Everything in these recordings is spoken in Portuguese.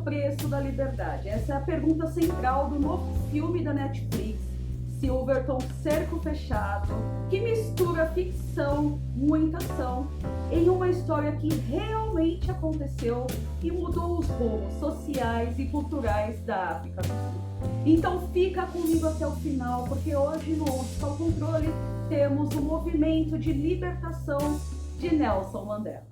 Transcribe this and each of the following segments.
preço da liberdade? Essa é a pergunta central do novo filme da Netflix, Silverton Cerco Fechado, que mistura ficção, muita ação, em uma história que realmente aconteceu e mudou os rumos sociais e culturais da África do Sul. Então fica comigo até o final, porque hoje no Onde Está o Controle temos o movimento de libertação de Nelson Mandela.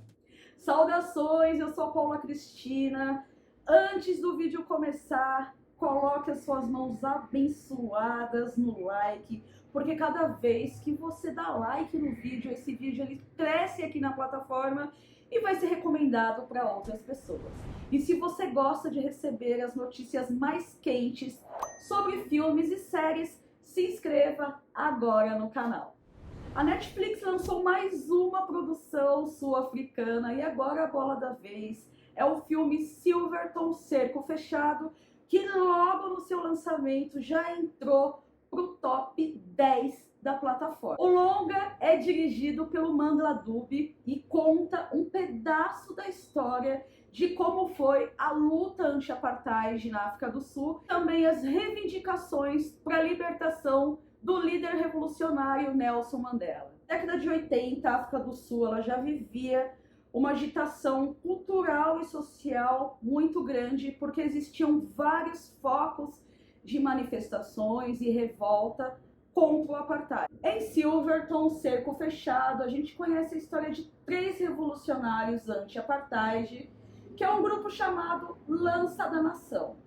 Saudações, eu sou a Paula Cristina. Antes do vídeo começar, coloque as suas mãos abençoadas no like, porque cada vez que você dá like no vídeo, esse vídeo ele cresce aqui na plataforma e vai ser recomendado para outras pessoas. E se você gosta de receber as notícias mais quentes sobre filmes e séries, se inscreva agora no canal. A Netflix lançou mais uma produção sul-africana e agora a bola da vez é o filme Silverton Cerco Fechado, que logo no seu lançamento já entrou para o top 10 da plataforma. O longa é dirigido pelo Mandla Dube e conta um pedaço da história de como foi a luta anti-apartheid na África do Sul, também as reivindicações para a libertação do líder revolucionário Nelson Mandela. Na década de 80, a África do Sul ela já vivia uma agitação cultural e social muito grande, porque existiam vários focos de manifestações e revolta contra o apartheid. Em Silverton Cerco Fechado, a gente conhece a história de 3 revolucionários anti-apartheid, que é um grupo chamado Lança da Nação.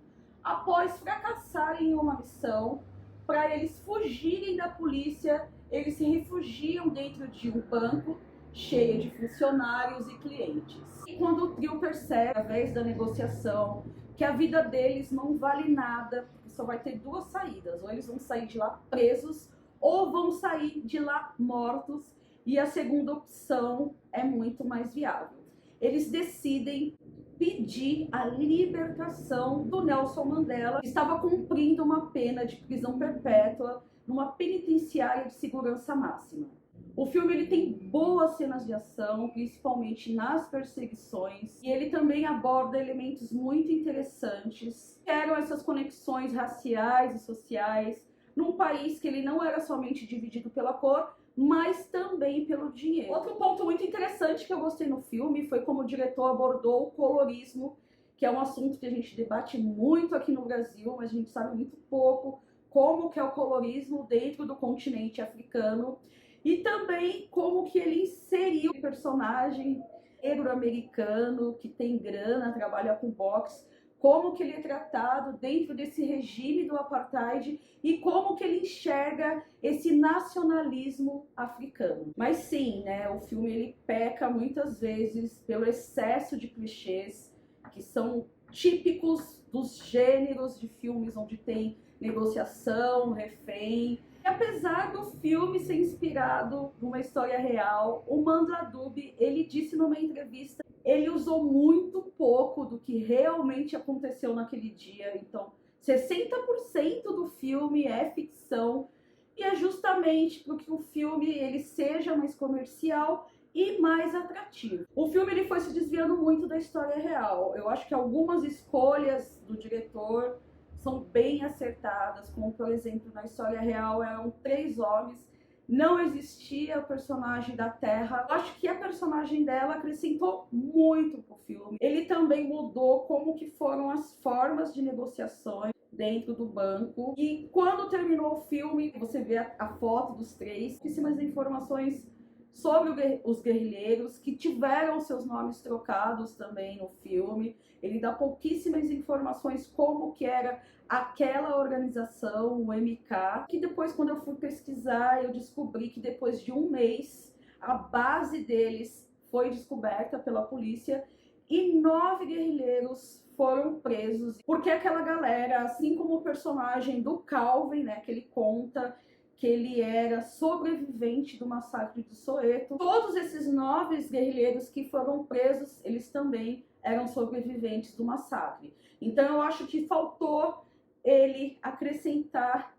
Após fracassarem em uma missão, para eles fugirem da polícia, eles se refugiam dentro de um banco cheio de funcionários e clientes. E quando o trio percebe, através da negociação, que a vida deles não vale nada, porque só vai ter 2 saídas, ou eles vão sair de lá presos, ou vão sair de lá mortos, e a segunda opção é muito mais viável. Eles decidem pedir a libertação do Nelson Mandela, que estava cumprindo uma pena de prisão perpétua numa penitenciária de segurança máxima. O filme ele tem boas cenas de ação, principalmente nas perseguições, e ele também aborda elementos muito interessantes, que eram essas conexões raciais e sociais, num país que ele não era somente dividido pela cor, mas também pelo dinheiro. Outro ponto muito interessante que eu gostei no filme foi como o diretor abordou o colorismo, que é um assunto que a gente debate muito aqui no Brasil, mas a gente sabe muito pouco como que é o colorismo dentro do continente africano, e também como que ele inseriu o personagem negro-americano que tem grana, trabalha com boxe, como que ele é tratado dentro desse regime do apartheid e como que ele enxerga esse nacionalismo africano. Mas sim, né, o filme ele peca muitas vezes pelo excesso de clichês que são típicos dos gêneros de filmes onde tem negociação, refém. E apesar do filme ser inspirado numa história real, o Mandla Dube, ele disse numa entrevista, ele usou muito pouco do que realmente aconteceu naquele dia. Então, 60% do filme é ficção e é justamente para que o filme ele seja mais comercial e mais atrativo. O filme ele foi se desviando muito da história real. Eu acho que algumas escolhas do diretor são bem acertadas, como por exemplo na história real eram 3 homens, não existia o personagem da Terra. Eu acho que a personagem dela acrescentou muito pro filme. Ele também mudou como que foram as formas de negociações dentro do banco. E quando terminou o filme, você vê a foto dos 3, pouquíssimas informações sobre os guerrilheiros que tiveram seus nomes trocados também no filme. Ele dá pouquíssimas informações como que era aquela organização, o MK, que depois quando eu fui pesquisar eu descobri que depois de 1 mês a base deles foi descoberta pela polícia e 9 guerrilheiros foram presos, porque aquela galera, assim como o personagem do Calvin, né, que ele conta que ele era sobrevivente do massacre de Soweto. Todos esses 9 guerrilheiros que foram presos, eles também eram sobreviventes do massacre. Então eu acho que faltou ele acrescentar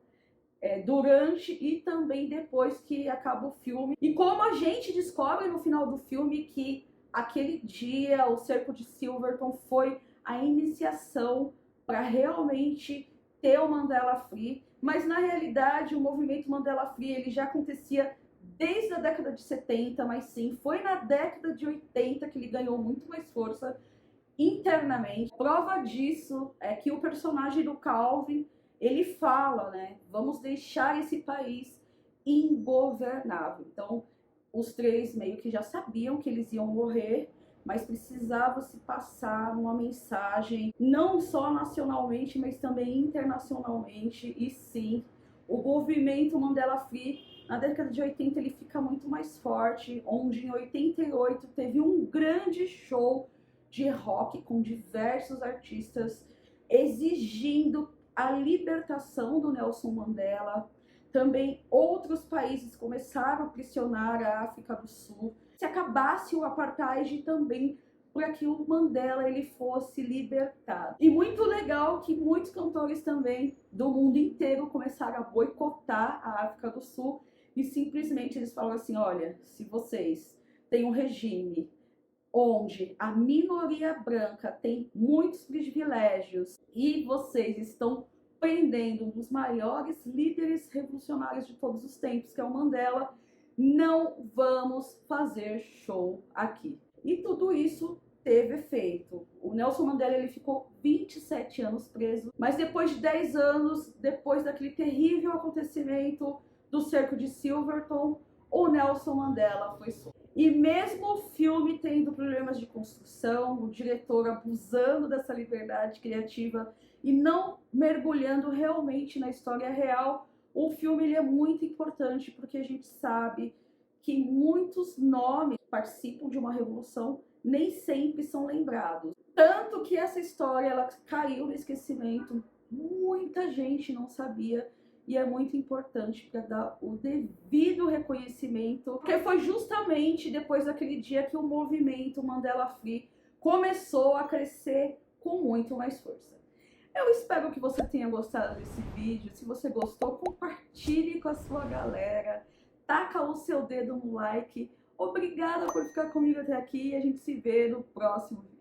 durante e também depois que acaba o filme. E como a gente descobre no final do filme que aquele dia o cerco de Silverton foi a iniciação para realmente ter o Mandela Free, mas na realidade o movimento Mandela Free ele já acontecia desde a década de 70, mas sim, foi na década de 80 que ele ganhou muito mais força internamente. Prova disso é que o personagem do Calvin, ele fala, né, vamos deixar esse país ingovernável. Então, os três meio que já sabiam que eles iam morrer, mas precisava se passar uma mensagem, não só nacionalmente, mas também internacionalmente. E sim, o movimento Mandela Free, na década de 80, ele fica muito mais forte, onde em 88 teve um grande show de rock com diversos artistas exigindo a libertação do Nelson Mandela. Também outros países começaram a pressionar a África do Sul se acabasse o apartheid também, para que o Mandela ele fosse libertado. E muito legal que muitos cantores também do mundo inteiro começaram a boicotar a África do Sul e simplesmente eles falam assim, olha, se vocês têm um regime onde a minoria branca tem muitos privilégios e vocês estão prendendo um dos maiores líderes revolucionários de todos os tempos, que é o Mandela, não vamos fazer show aqui. E tudo isso teve efeito. O Nelson Mandela ele ficou 27 anos preso, mas depois de 10 anos, depois daquele terrível acontecimento do cerco de Silverton, o Nelson Mandela foi solto. E mesmo o filme tendo problemas de construção, o diretor abusando dessa liberdade criativa e não mergulhando realmente na história real, o filme ele é muito importante porque a gente sabe que muitos nomes que participam de uma revolução nem sempre são lembrados. Tanto que essa história ela caiu no esquecimento, muita gente não sabia. E é muito importante para dar o devido reconhecimento, porque foi justamente depois daquele dia que o movimento Mandela Free começou a crescer com muito mais força. Eu espero que você tenha gostado desse vídeo. Se você gostou, compartilhe com a sua galera, taca o seu dedo no like. Obrigada por ficar comigo até aqui e a gente se vê no próximo vídeo.